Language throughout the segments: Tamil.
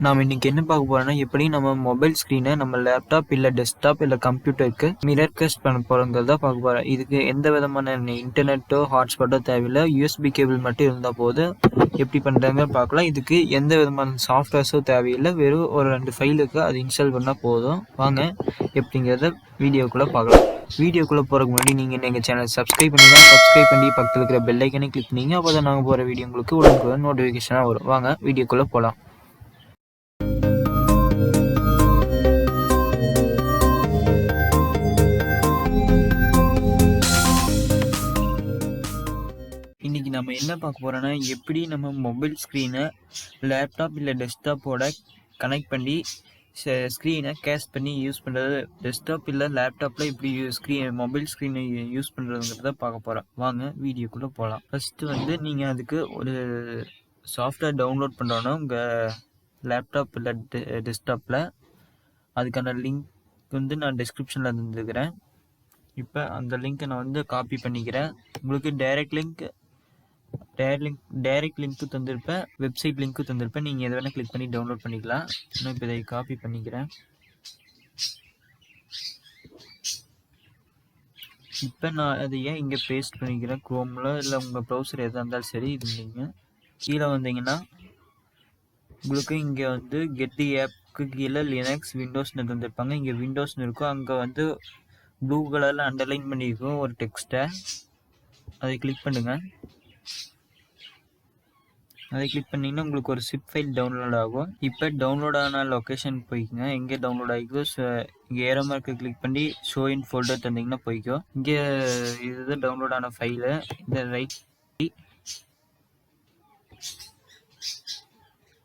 நாம் இன்னைக்கு என்ன பார்க்க போறோம்னா எப்படி நம்ம மொபைல் ஸ்க்ரீனை நம்ம லேப்டாப் இல்லை டெஸ்க்டாப் இல்லை கம்ப்யூட்டருக்கு மிரர் கேஸ்ட் பண்ண போகிறோங்கிறத பார்க்க போகிறோம். இதுக்கு எந்த விதமான இன்டர்நெட்டோ ஹாட்ஸ்பாட்டோ தேவையில்லை, யூஎஸ்பி கேபிள் மட்டும் இருந்தால் போதும். எப்படி பண்ணுறாங்க பார்க்கலாம். இதுக்கு எந்த விதமான சாஃப்ட்வேர்ஸோ தேவையில்லை, வெறும் ஒரு 2 ஃபைலுக்கு அது இன்ஸ்டால் பண்ணால் போதும். வாங்க எப்படிங்கிறத வீடியோக்குள்ளே பார்க்கலாம். வீடியோக்குள்ளே போகிறதுக்கு முன்னாடி நீங்கள் எங்கள் சேனல் சப்ஸ்கிரைப் பண்ணி பக்கத்தில் இருக்கிற பெல் ஐக்கனை கிளிக் பண்ணிங்க. அப்போ தான் நாங்கள் போகிற வீடியோ உங்களுக்கு உடனுக்குடன் நோட்டிஃபிகேஷனாக வரும். வாங்க வீடியோக்குள்ளே போகலாம். இன்றைக்கி நம்ம என்ன பார்க்க போகிறோன்னா, எப்படி நம்ம மொபைல் ஸ்க்ரீனை லேப்டாப் இல்லை டெஸ்க்டாப்போட கனெக்ட் பண்ணி ஸ்க்ரீனை கேஸ்ட் பண்ணி யூஸ் பண்ணுறது. டெஸ்க்டாப் இல்லை லேப்டாப்பில் எப்படி மொபைல் ஸ்க்ரீனை யூஸ் பண்ணுறதுங்கிறத பார்க்க போகிறோம். வாங்க வீடியோக்குள்ளே போகலாம். ஃபஸ்ட்டு நீங்கள் அதுக்கு ஒரு சாஃப்ட்வேர் டவுன்லோட் பண்ணுறோன்னா உங்கள் லேப்டாப் இல்லை டெஸ்க்டாப்பில் அதுக்கான லிங்க் நான் டிஸ்கிரிப்ஷனில் தந்துருக்கிறேன். இப்போ அந்த லிங்க்கை நான் காப்பி பண்ணிக்கிறேன். உங்களுக்கு டைரக்ட் லிங்க்கு தந்திருப்பேன், வெப்சைட் லிங்க்கு தந்திருப்பேன். நீங்கள் எதை வேணால் கிளிக் பண்ணி டவுன்லோட் பண்ணிக்கலாம். நான் இப்போ இதை காப்பி பண்ணிக்கிறேன். இப்போ நான் அதை இங்கே பேஸ்ட் பண்ணிக்கிறேன். குரோமில் இல்லை உங்கள் ப்ரௌசர் எதாக இருந்தாலும் சரி. இது நீங்கள் கீழே வந்தீங்கன்னா உங்களுக்கு இங்கே கெட் தி ஆப்க்கு கீழே லினக்ஸ் விண்டோஸ்னு தந்திருப்பாங்க. இங்கே விண்டோஸ்னு இருக்கும். அங்கே ப்ளூ கலரில் அண்டர்லைன் பண்ணியிருக்கும் ஒரு டெக்ஸ்ட்டை. அதை கிளிக் பண்ணுங்கள். அதை கிளிக் பண்ணிங்கன்னா உங்களுக்கு ஒரு சிப் ஃபைல் டவுன்லோட் ஆகும். இப்போ டவுன்லோட் ஆன லொக்கேஷன் போய்க்குங்க. எங்கே டவுன்லோட் ஆகிக்கோ இங்கே ஏரோ மார்க்கை கிளிக் பண்ணி ஷோ இன் ஃபோல்டர் தந்தீங்கன்னா போய்க்கோ. இங்கே இதுதான் டவுன்லோட் ஆன ஃபைலு. இந்த ரைட்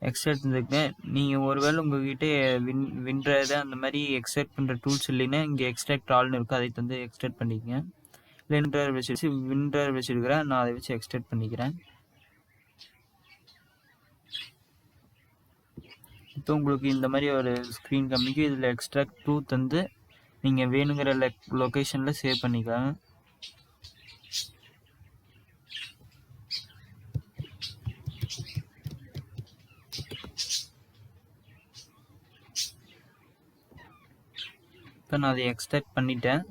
எக்ஸ்ட்ராக்ட் தந்துருக்குங்க. நீங்கள் ஒருவேளை உங்கள்கிட்ட வின்ட்ராய்டு அந்த மாதிரி எக்ஸ்ட்ராக்ட் பண்ணுற டூல்ஸ் இல்லைன்னா இங்கே எக்ஸ்ட்ராக்ட் ஆல்னு இருக்கும். அதை தந்து எக்ஸ்ட்ராக்ட் பண்ணிக்கங்க. இல்லை வின்ட்ராய்டு வச்சுருக்கிறேன், நான் அதை வச்சு எக்ஸ்ட்ராக்ட் பண்ணிக்கிறேன். இப்போ உங்களுக்கு இந்த மாதிரி ஒரு ஸ்க்ரீன் காமிக்கும். இதில் எக்ஸ்ட்ராக்ட் டூ தந்து நீங்கள் வேணுங்கிற லொக்கேஷனில் சேவ் பண்ணிக்கலாம். இப்போ நான் அதை எக்ஸ்ட்ராக்ட் பண்ணிட்டேன்.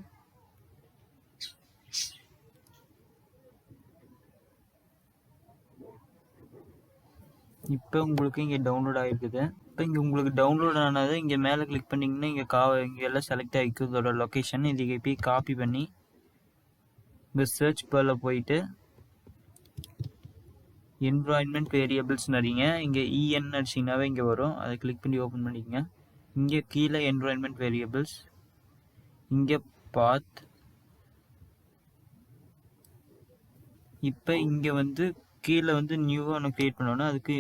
இப்போ உங்களுக்கு இங்கே டவுன்லோட் ஆகிருக்குது. இப்போ இங்கே உங்களுக்கு டவுன்லோட் ஆனது இங்கே மேலே கிளிக் பண்ணிங்கன்னா இங்கே எல்லாம் செலக்ட் ஆகிக்கும் இதோட லொக்கேஷன். இதுக்கு போய் காப்பி பண்ணி இந்த சர்ச் பாரில் போயிட்டு என்விரான்மெண்ட் வேரியபிள்ஸ்னு அடிங்க. இங்கே இஎன் அடிச்சிங்கனாவே இங்கே வரும். அதை கிளிக் பண்ணி ஓப்பன் பண்ணிக்கங்க. இங்கே கீழே என்விரான்மெண்ட் வேரியபிள்ஸ், இங்கே பாத். இப்போ இங்கே கீழே நியூவாக ஒன்று க்ரியேட் பண்ணோன்னா அதுக்கு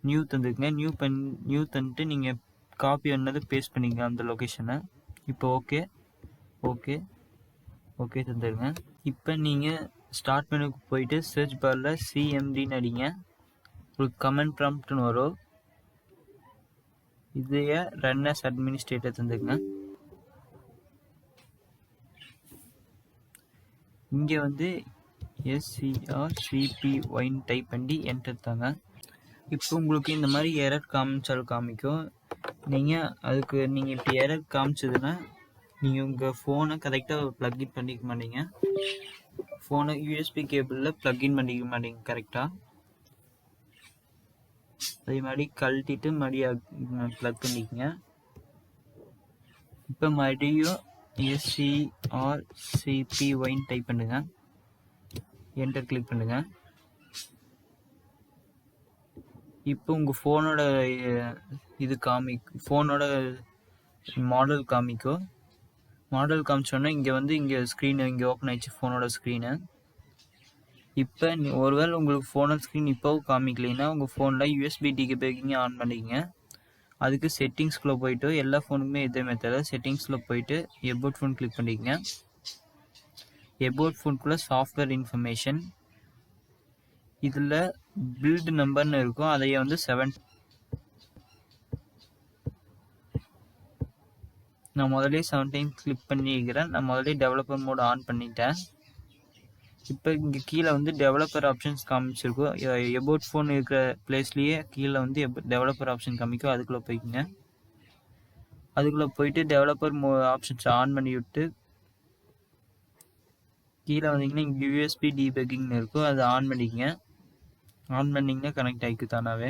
நியூ தந்துருக்குங்க. நியூ தந்துட்டு நீங்கள் காப்பி பண்ணது பேஸ்ட் பண்ணிங்க அந்த லொக்கேஷனை. இப்போ ஓகே தந்துருங்க. இப்போ நீங்கள் ஸ்டார்ட் மெனுக்கு போயிட்டு சர்ச் பாரில் சிஎம்டின்னு அடிங்க. உங்களுக்கு கமெண்ட் ப்ராம்ப்ட்னு வரும். இதையே ரன் அஸ் அட்மினிஸ்ட்ரேட்டர் தந்துருங்க. இங்கே SCRCPYன்னு டைப் பண்ணி என்டர் தாங்க. இப்போ உங்களுக்கு இந்த மாதிரி எரர் காமிக்கும். நீங்கள் இப்படி எரர் காமிச்சதுன்னா நீங்கள் உங்கள் ஃபோனை கரெக்டாக ப்ளக்இன் பண்ணிக்க மாட்டீங்க. ஃபோனை யூஎஸ்பி கேபிளில் ப்ளக்இன் பண்ணிக்க மாட்டீங்க கரெக்டாக. அதே மாதிரி கழட்டிட்டு மறுபடியும் ப்ளக் பண்ணிக்கங்க. இப்போ மறுபடியும் SCRCPYன்னு டைப் பண்ணுங்க. என்டர் கிளிக் பண்ணுங்க. இப்போ உங்கள் ஃபோனோட ஃபோனோட மாடல் காமிக்கும். மாடல் காமிச்சோன்னா இங்கே ஸ்க்ரீனு இங்கே ஓப்பன் ஆயிடுச்சு ஃபோனோட ஸ்க்ரீனு. இப்போ ஒருவேளை உங்களுக்கு ஃபோனோட ஸ்க்ரீன் இப்போவும் காமிக்கலைன்னா உங்கள் ஃபோனில் யூஎஸ்பி டிகேபிளிங் ஆன் பண்ணிக்கங்க. அதுக்கு செட்டிங்ஸ்குள்ளே போயிட்டு எல்லா ஃபோனுக்குமே இதே மெத்தடில் செட்டிங்ஸில் போயிட்டு எபோட் ஃபோன் கிளிக் பண்ணிக்கங்க. எபோட் ஃபோனுக்குள்ளே சாஃப்ட்வேர் இன்ஃபர்மேஷன், இதில் பில்டு நம்பர்னு இருக்கும். அதையே 7 நான் முதலே 7 டைம் கிளிக் பண்ணிக்கிறேன். நான் முதலே டெவலப்பர் மோட் ஆன் பண்ணிட்டேன். இப்போ இங்கே கீழே வந்து டெவலப்பர் ஆப்ஷன்ஸ் காமிச்சிருக்கோம். எபோட் ஃபோன் இருக்கிற பிளேஸ்லேயே கீழே வந்து டெவலப்பர் ஆப்ஷன் காமிக்கும். அதுக்குள்ளே போய்க்குங்க. அதுக்குள்ளே போயிட்டு டெவலப்பர் ஆப்ஷன்ஸ் ஆன் பண்ணி விட்டு கீழே வந்தீங்கன்னா இங்கே யூஎஸ்பி டீபக்கிங்னு இருக்கும். அதை ஆன் பண்ணிக்கங்க. ஆன் பண்ணிங்கன்னா கனெக்ட் ஆகிக்கும் தானாகவே.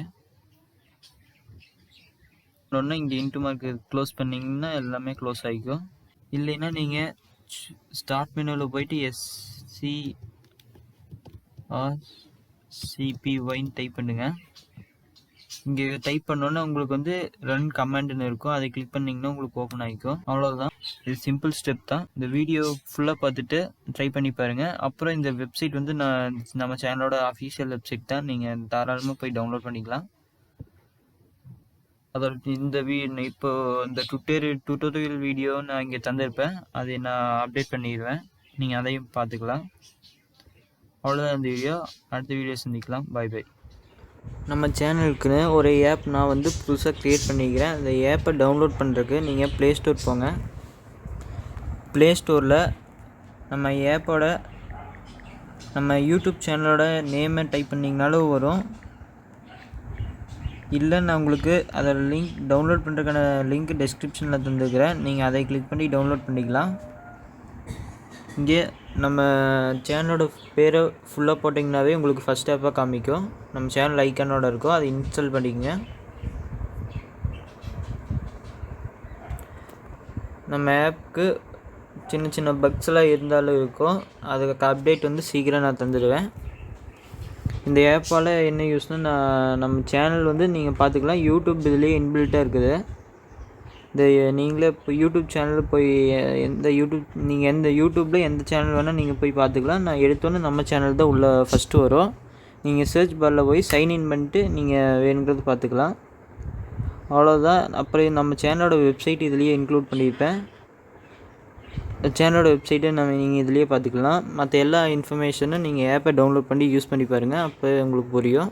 ஒன்று இங்கே இன்ட்டு மார்க் க்ளோஸ் பண்ணிங்கன்னா எல்லாமே க்ளோஸ் ஆகிக்கும். இல்லைன்னா நீங்கள் ஸ்டார்ட் மெனுவில் போயிட்டு SCRCPYன்னு டைப் பண்ணுங்கள். இங்கே டைப் பண்ணோன்னா உங்களுக்கு வந்து ரன் கமாண்டுன்னு இருக்கும். அதை கிளிக் பண்ணிங்கன்னா உங்களுக்கு ஓப்பன் ஆகிக்கும். அவ்வளோதான். இது சிம்பிள் ஸ்டெப் தான். இந்த வீடியோ ஃபுல்லாக பார்த்துட்டு ட்ரை பண்ணி பாருங்கள். அப்புறம் இந்த வெப்சைட் வந்து நம்ம சேனலோட அஃபீஷியல் வெப்சைட் தான். நீங்கள் தாராளமாக போய் டவுன்லோட் பண்ணிக்கலாம். அதோட இந்த இப்போ இந்த டுட்டோரியல் வீடியோ நான் இங்கே தந்திருப்பேன். அதை நான் அப்டேட் பண்ணிடுவேன். நீங்கள் அதையும் பார்த்துக்கலாம். அவ்வளோதான் இந்த வீடியோ. அடுத்த வீடியோ சந்திக்கலாம். Bye bye. நம்ம சேனலுக்குன்னு ஒரு ஆப் நான் வந்து புதுசாக க்ரியேட் பண்ணிக்கிறேன். அந்த ஆப்பை டவுன்லோட் பண்ணுறதுக்கு நீங்கள் ப்ளே ஸ்டோர் போங்க. ப்ளே ஸ்டோரில் நம்ம ஆப்போட நம்ம யூடியூப் சேனலோட நேமை டைப் பண்ணிங்கனாலும் வரும். இல்லை நான் உங்களுக்கு அதோட லிங்க் டவுன்லோட் பண்ணுறதுக்கான லிங்க் டெஸ்கிரிப்ஷனில் தந்துருக்கிறேன். நீங்கள் அதை கிளிக் பண்ணி டவுன்லோட் பண்ணிக்கலாம். இங்கே நம்ம சேனலோட பேரை ஃபுல்லாக போட்டிங்கனாவே உங்களுக்கு ஃபஸ்ட் ஆப்பாக காமிக்கும். நம்ம சேனல் ஐக்கானோட இருக்கும். அதை இன்ஸ்டால் பண்ணிக்கங்க. நம்ம ஆப்புக்கு சின்ன சின்ன பக்ஸ்லாம் இருந்தாலும் இருக்கும். அதுக்கு அப்டேட் வந்து சீக்கிரம் நான் தந்துடுவேன். இந்த ஆப்பால் என்ன யூஸ்னால் நம்ம சேனல் வந்து நீங்கள் பார்த்துக்கலாம். யூடியூப் இதுலேயே இன்பில்ட்டாக இருக்குது. இந்த நீங்களே இப்போ யூடியூப் சேனலில் போய் நீங்கள் எந்த யூடியூப்பில் எந்த சேனல் வேணால் நீங்கள் போய் பார்த்துக்கலாம். நான் எடுத்தோன்னே நம்ம சேனல் தான் உள்ளே ஃபஸ்ட்டு வரும். நீங்கள் சர்ச் பாரில் போய் சைன்இன் பண்ணிட்டு நீங்கள் வேணுங்கிறது பார்த்துக்கலாம். அவ்வளோதான். அப்புறம் நம்ம சேனலோட வெப்சைட் இதுலேயே இன்க்ளூட் பண்ணியிருப்பேன். சேனலோட வெப்சைட்டை நீங்கள் இதுலேயே பார்த்துக்கலாம். மற்ற எல்லா இன்ஃபர்மேஷனும் நீங்கள் ஆப்பை டவுன்லோட் பண்ணி யூஸ் பண்ணி பாருங்கள். அப்போ உங்களுக்கு புரியும்.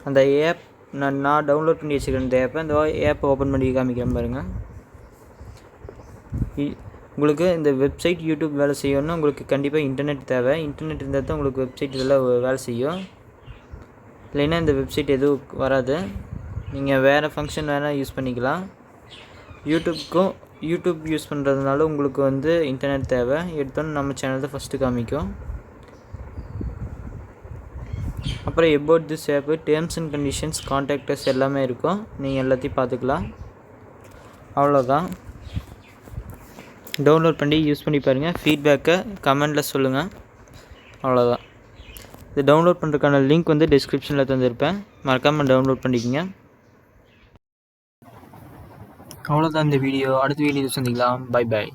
அந்த ஆப் நான் டவுன்லோட் பண்ணி வச்சுக்கிறேன். இந்த ஆப்பை ஓப்பன் பண்ணி காமிக்கிறேன் பாருங்கள். உங்களுக்கு இந்த வெப்சைட் யூடியூப் வேலை செய்யணும்னா உங்களுக்கு கண்டிப்பாக இன்டர்நெட் தேவை. இன்டர்நெட் இருந்தால் தான் உங்களுக்கு வெப்சைட் இதெல்லாம் வேலை செய்யும். இல்லைன்னா இந்த வெப்சைட் எதுவும் வராது. நீங்கள் வேறு ஃபங்க்ஷன் வேணால் யூஸ் பண்ணிக்கலாம். யூடியூப் யூஸ் பண்ணுறதுனால உங்களுக்கு வந்து இன்டர்நெட் தேவை. எடுத்தோன்னு நம்ம சேனல் தான் ஃபஸ்ட்டு காமிக்கும். அப்புறம் about this app terms and conditions கான்டாக்டர்ஸ் எல்லாமே இருக்கும். நீங்கள் எல்லாத்தையும் பார்த்துக்கலாம். அவ்வளோதான். டவுன்லோட் பண்ணி யூஸ் பண்ணி பாருங்கள். ஃபீட்பேக்கை கமெண்டில் சொல்லுங்கள். அவ்வளோதான். இது டவுன்லோட் பண்ணுறதுக்கான லிங்க் வந்து டிஸ்கிரிப்ஷனில் தந்திருப்பேன். மறக்காமல் டவுன்லோட் பண்ணிக்கோங்க. அவ்வளோதான் இந்த வீடியோ. அடுத்த வீடியோ சந்திக்கலாம். Bye by.